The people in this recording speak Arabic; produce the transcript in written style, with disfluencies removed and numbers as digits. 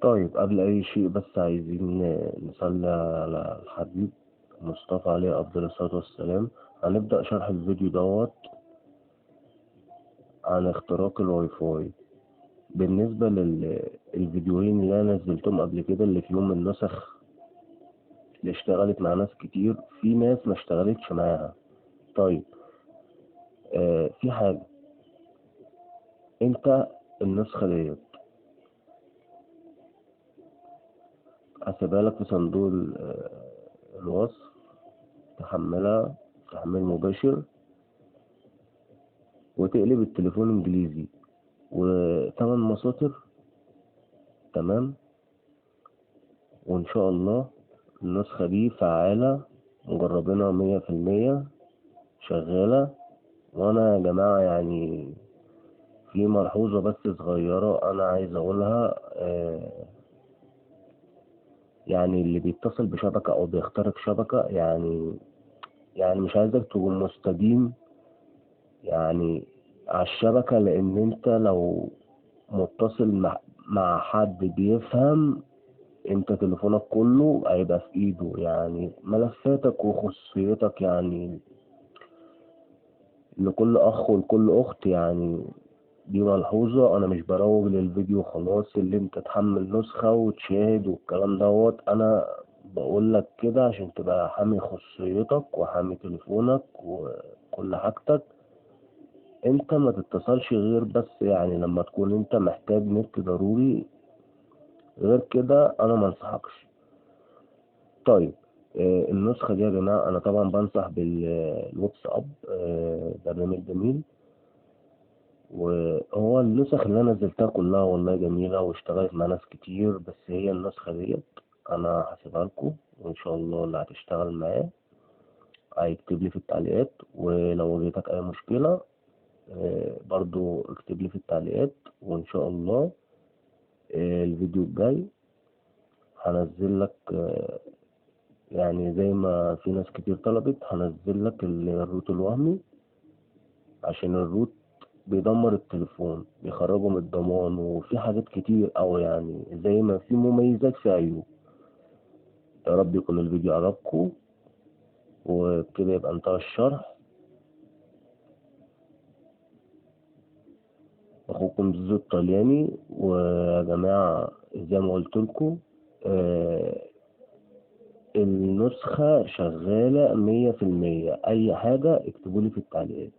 طيب قبل أي شيء بس عايزين نصلي على الحبيب مصطفى عليه أفضل الصلاة والسلام. هنبدأ شرح الفيديو عن اختراق الواي فاي. بالنسبة للفيديوهين اللي أنا نزلتهم قبل كده اللي فيهم النسخ اللي اشتغلت مع ناس كتير، في ناس ما اشتغلتش معاها. طيب في حاجة، انت النسخة ديت هسيبها لك في صندوق الوصف، تحملها تحميل مباشر وتقلب التليفون انجليزي وثمان مساطر. تمام، وان شاء الله النسخة دي فعالة، مجربينها 100% شغالة. وانا يا جماعة يعني في ملحوظة بس صغيرة انا عايز اقولها. يعني اللي بيتصل بشبكة او بيخترق شبكة، يعني مش عايزك تكون مستديم يعني على الشبكة، لان انت لو متصل مع حد بيفهم، انت تليفونك كله هيبقى في ايده، يعني ملفاتك وخصوصيتك يعني لكل اخ ولكل اخت يعني. دي ملحوظة، انا مش بروج للفيديو خلاص اللي انت تحمل نسخة وتشاهد والكلام دوت. انا بقول لك كده عشان تبقى حامي خصوصيتك وحامي تليفونك وكل حاجتك. انت ما تتصلش غير بس يعني لما تكون انت محتاج نت ضروري، غير كده انا ما انصحكش. طيب النسخة دي يا جماعة أنا طبعا بنصح بالواتساب، برنامج جميل. وهو النسخ اللي أنا نزلتها كلها والله جميلة واشتغلت مع ناس كتير، بس هي النسخة ديت أنا هسيبها لكم، وإن شاء الله اللي هتشتغل معاه هيكتب لي في التعليقات. ولو واجهتك أي مشكلة برضو اكتب لي في التعليقات، وإن شاء الله الفيديو الجاي هنزل لك يعني زي ما في ناس كتير طلبت، هنزل لك الروت الوهمي، عشان الروت بيدمر التليفون بيخرجه من الضمان، وفي حاجات كتير أوي يعني زي ما في مميزات في عيوب. يا رب يكون الفيديو عجبكم، وبكده يبقى انتهى الشرح. أخوكم زوزو الطلياني. ويا جماعة زي ما قلت لكم النسخة شغالة 100%. أي حاجة اكتبولي في التعليقات.